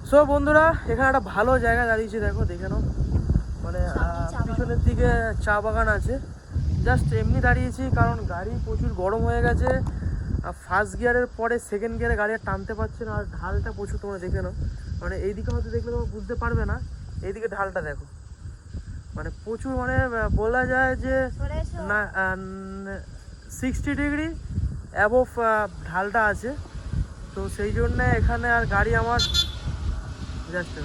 So বন্ধুরা, এখানে একটা ভালো জায়গা দাঁড়িয়েছি, দেখো দেখে নাও। মানে পিছনের দিকে চা বাগান আছে। জাস্ট এমনি দাঁড়িয়েছি কারণ গাড়ি প্রচুর গরম হয়ে গেছে। ফার্স্ট গিয়ারের পরে সেকেন্ড গিয়ারে গাড়ি আর টানতে পারছে না, আর ঢালটা প্রচুর, তোমরা দেখে নাও। মানে এইদিকে হয়তো দেখলে তোমরা বুঝতে পারবে না, এইদিকে ঢালটা দেখো, মানে প্রচুর, মানে বলা যায় যে না 60 ডিগ্রি অ্যাবোভ ঢালটা আছে। তো সেই জন্য এখানে আর গাড়ি আমার জাস্ট,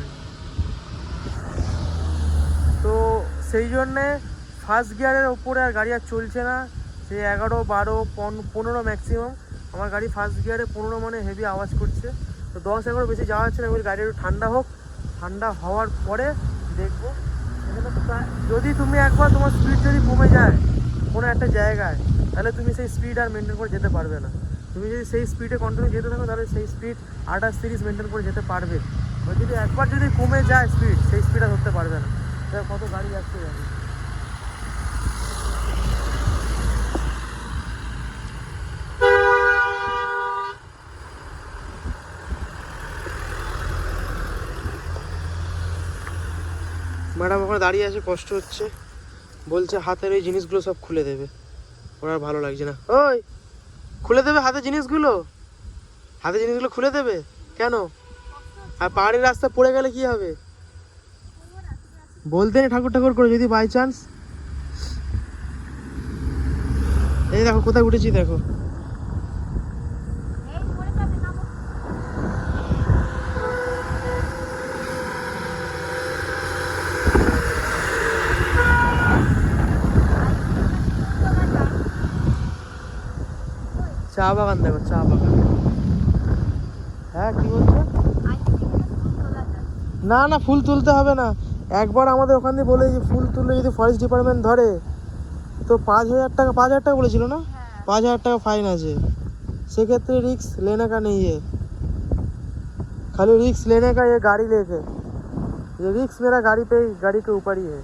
তো সেই জন্যে ফার্স্ট গিয়ারের ওপরে আর গাড়ি আর চলছে না। সেই 11, 12, 15 ম্যাক্সিমাম আমার গাড়ি ফার্স্ট গিয়ারে। 15 মানে হেভি আওয়াজ করছে। তো 10, 11 বেশি যাওয়া যাচ্ছে না, ওই গাড়ি একটু ঠান্ডা হোক, ঠান্ডা হওয়ার পরে দেখবো। এখানে যদি তুমি একবার তোমার স্পিড যদি কমে যায় কোনো একটা জায়গায়, তাহলে তুমি সেই স্পিড আর মেনটেন করে যেতে পারবে না। তুমি যদি সেই স্পিডে কন্টিনিউ যেতে থাকো, তাহলে সেই স্পিড 28, 30 মেনটেন করে যেতে পারবে। আর যদি একবার যদি কমে যায় স্পিড, সেই স্পিড আর ধরতে পারবে না। কত গাড়ি যাচ্ছে গাড়ি। ম্যাডাম ওখানে দাঁড়িয়ে আছে, কষ্ট হচ্ছে, বলছে হাতের এই জিনিসগুলো সব খুলে দেবে। ওর আর ভালো লাগছে না। ওই খুলে দেবে হাতের জিনিসগুলো, হাতের জিনিসগুলো খুলে দেবে কেন? আর পাহাড়ের রাস্তা পড়ে গেলে কি হবে? বলতে নেই ঠাকুর ঠাকুর করে, যদি বাই চান্স। এই দেখো কোথায় উঠেছি, দেখো। চা বাগান দেখো, চা বাগান। হ্যাঁ কি বলছো? না না, ফুল তুলতে হবে না। একবার আমাদের ওখান দিয়ে বলে যে ফুল তুললে যদি ফরেস্ট ডিপার্টমেন্ট ধরে, তো 5,000 টাকা, 5,000 টাকা বলেছিল না? 5,000 টাকা ফাইন আছে। সেক্ষেত্রে रिक्स लेने का नहीं है, खाली रिक्स लेने का ये गाड़ी लेके, ये रिक्स मेरा गाड़ी पे, गाड़ी के ऊपर ही है।